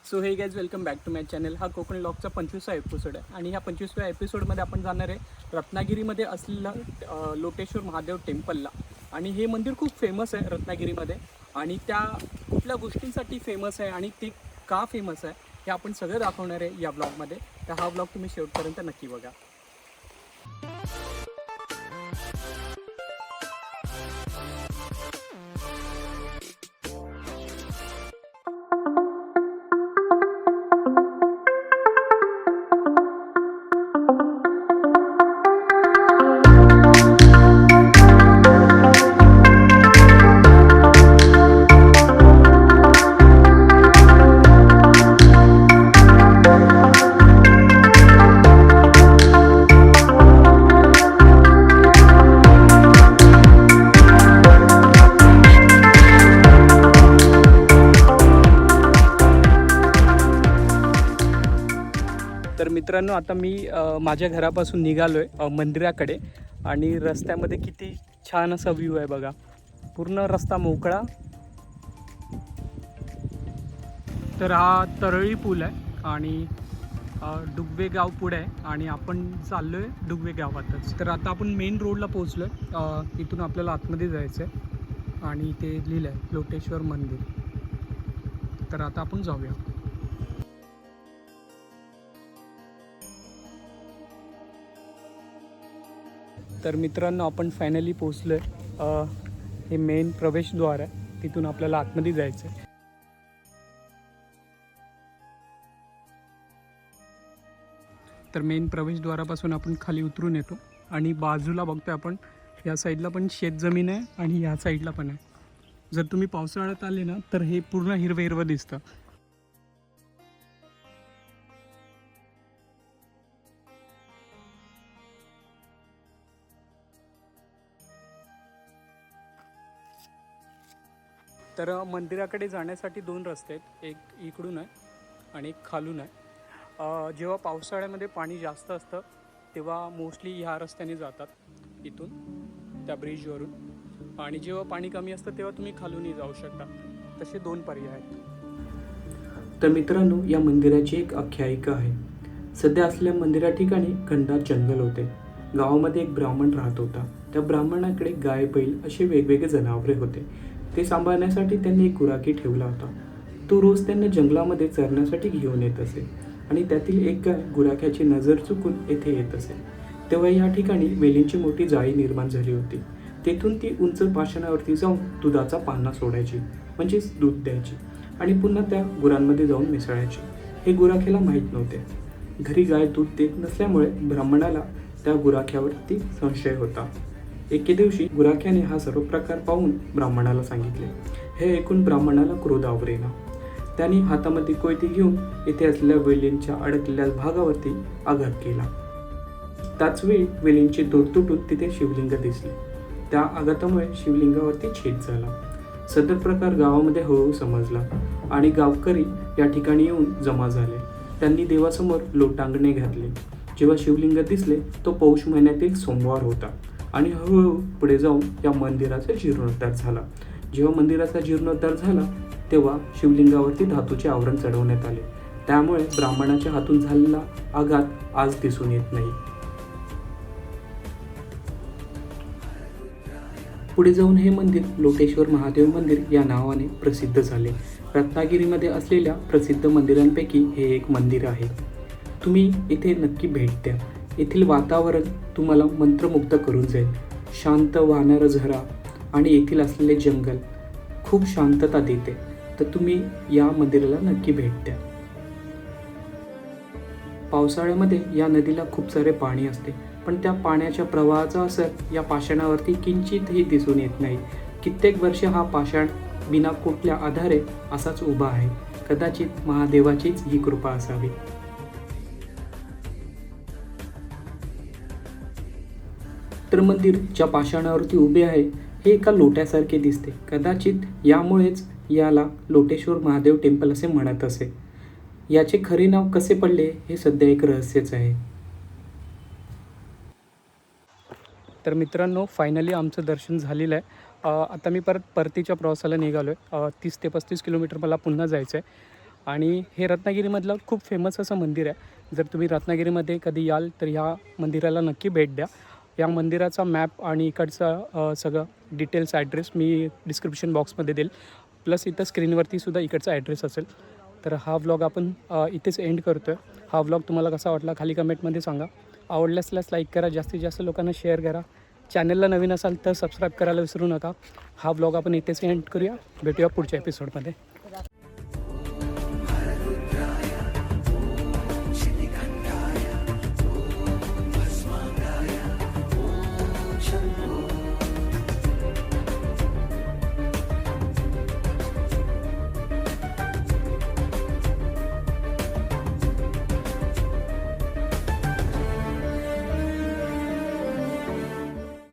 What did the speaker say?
So hey guys welcome back to my channel. हा Konkani लॉगचा 25वा episode आहे आणि ह्या 25व्या एपिसोडमध्ये आपण जाणार आहे रत्नागिरीमध्ये असलेलं लोटेश्वर महादेव टेम्पलला. आणि हे मंदिर खूप फेमस आहे रत्नागिरीमध्ये आणि त्या कुठल्या गोष्टींसाठी फेमस आहे आणि ते का फेमस आहे हे आपण सगळं दाखवणार आहे या ब्लॉगमध्ये. तर हा ब्लॉग तुम्ही शेवटपर्यंत नक्की बघा. तर मित्रांनो, आता मी माझ्या घरापासून निघालो आहे मंदिराकडे आणि रस्त्यामध्ये किती छान असा व्ह्यू आहे बघा. पूर्ण रस्ता मोकळा. तर हा तरळी पूल आहे आणि डुगवे गाव पुढे आहे आणि आपण चाललो आहे डुगवे गावातच. तर आता आपण मेन रोडला पोहोचलो आहे. इथून आपल्याला आतमध्ये जायचं आहे आणि ते लिहिलं आहे लोटेश्वर मंदिर. तर आता आपण जाऊया. तर मित्रांनो, आपण फायनली पोचलो आहे. हे मेन प्रवेशद्वार आहे, तिथून आपल्याला आतमध्ये जायचं आहे. तर मेन प्रवेशद्वारापासून आपण खाली उतरून येतो आणि बाजूला बघतोय आपण या साईडला पण शेतजमीन आहे आणि ह्या साईडला पण आहे. जर तुम्ही पावसाळ्यात आले ना तर हे पूर्ण हिरवं हिरवं दिसतं. तर मंदिराकडे जाण्यासाठी दोन रस्ते आहेत. एक इकडून आहे आणि एक खालून आहे. जेव्हा पावसाळ्यामध्ये पाणी जास्त असतं तेव्हा मोस्टली ह्या रस्त्याने जातात इथून त्या ब्रिजवरून, आणि जेव्हा पाणी कमी असतं तेव्हा तुम्ही खालूनही जाऊ शकता. तसे दोन पर्याय आहेत. तर मित्रांनो, या मंदिराची एक आख्यायिका आहे. सध्या असलेल्या मंदिरा ठिकाणी घनदाट जंगल होते. गावामध्ये एक ब्राह्मण राहत होता. त्या ब्राह्मणाकडे गाय, बैल असे वेगवेगळे जनावरे होते. ते सांभाळण्यासाठी त्यांनी एक गुराखी ठेवला होता. तो रोज त्यांना जंगलामध्ये चरण्यासाठी घेऊन येत असे आणि त्यातील एक गाय गुराख्याची नजर चुकून येथे येत असे. तेव्हा या ठिकाणी वेलींची मोठी जाळी निर्माण झाली होती. तेथून ती उंच पाषाणावरती जाऊन दुधाचा पान्हा सोडायची, म्हणजेच दूध द्यायची आणि पुन्हा त्या गुरांमध्ये जाऊन मिसळायची. हे गुराख्याला माहीत नव्हते. घरी गाय दूध देत नसल्यामुळे ब्राह्मणाला त्या गुराख्यावरती संशय होता. एके दिवशी गुराख्याने हा सर्व प्रकार पाहून ब्राह्मणाला सांगितले. हे ऐकून ब्राह्मणाला क्रोध आवरेना. त्याने हातामध्ये कोयती घेऊन येथे असलेल्या वेलींच्या अडकलेल्या भागावरती आघात केला. त्याच वेळी वेलींची दोर तुटून तिथे शिवलिंग दिसले. त्या आघातामुळे शिवलिंगावरती छेद झाला. सदर प्रकार गावामध्ये हळूहळू समजला आणि गावकरी या ठिकाणी येऊन जमा झाले. त्यांनी देवासमोर लोटांगणे घातले. जेव्हा शिवलिंग दिसले तो पौष महिन्यातील सोमवार होता आणि हळूहळू पुढे जाऊन या मंदिराचा जीर्णोद्धार झाला. जेव्हा मंदिराचा जीर्णोद्धार झाला तेव्हा शिवलिंगावरती धातूचे आवरण चढवण्यात आले. त्यामुळे ब्राह्मणाच्या हातून झालेला आघात आज दिसून येत नाही. पुढे जाऊन हे मंदिर लोटेश्वर महादेव मंदिर या नावाने प्रसिद्ध झाले. रत्नागिरीमध्ये असलेल्या प्रसिद्ध मंदिरांपैकी हे एक मंदिर आहे. तुम्ही इथे नक्की भेट द्या. येथील वातावरण तुम्हाला मंत्रमुग्ध करून जाईल. शांत वाहणारा झरा आणि येथील असलेले जंगल खूप शांतता देते. तर तुम्ही या मंदिराला नक्की भेट द्या. पावसाळ्यामध्ये या नदीला खूप सारे पाणी असते, पण त्या पाण्याच्या प्रवाहाचा असर या पाषाणावरती किंचितही दिसून येत नाही. कित्येक वर्ष हा पाषाण बिना कुठल्या आधारे असाच उभा आहे. कदाचित महादेवाचीच ही कृपा असावी. तर मंदिर ज्या पाषाणावरती उभे आहे हे एका लोट्यासारखे दिसते. कदाचित यामुळेच याला लोटेश्वर महादेव टेम्पल असे म्हणत असे. याचे खरे नाव कसे पडले हे सध्या एक रहस्यच आहे. तर मित्रांनो, फायनली आमचं दर्शन झालेलं आहे. आता मी परतीच्या प्रवासाला निघालो आहे. 30 ते 35 किलोमीटर मला पुन्हा जायचं आहे आणि हे रत्नागिरीमधलं खूप फेमस असं मंदिर आहे. जर तुम्ही रत्नागिरीमध्ये कधी याल तर ह्या मंदिराला नक्की भेट द्या. या मंदिराचा मॅप आणि इकडचा सगळं डिटेल्स ॲड्रेस मी डिस्क्रिप्शन बॉक्समध्ये देईल. प्लस इथं स्क्रीनवरती सुद्धा इकडचा ॲड्रेस असेल. तर हा व्लॉग आपण इथेच एंड करतो आहे. हा व्लॉग तुम्हाला कसा वाटला खाली कमेंटमध्ये सांगा. आवडल्यास लाईक करा, जास्तीत जास्त लोकांना शेअर करा. चॅनलला नवीन असाल तर सबस्क्राईब करायला विसरू नका. हा व्लॉग आपण इथेच एंड करूया. भेटूया पुढच्या एपिसोडमध्ये.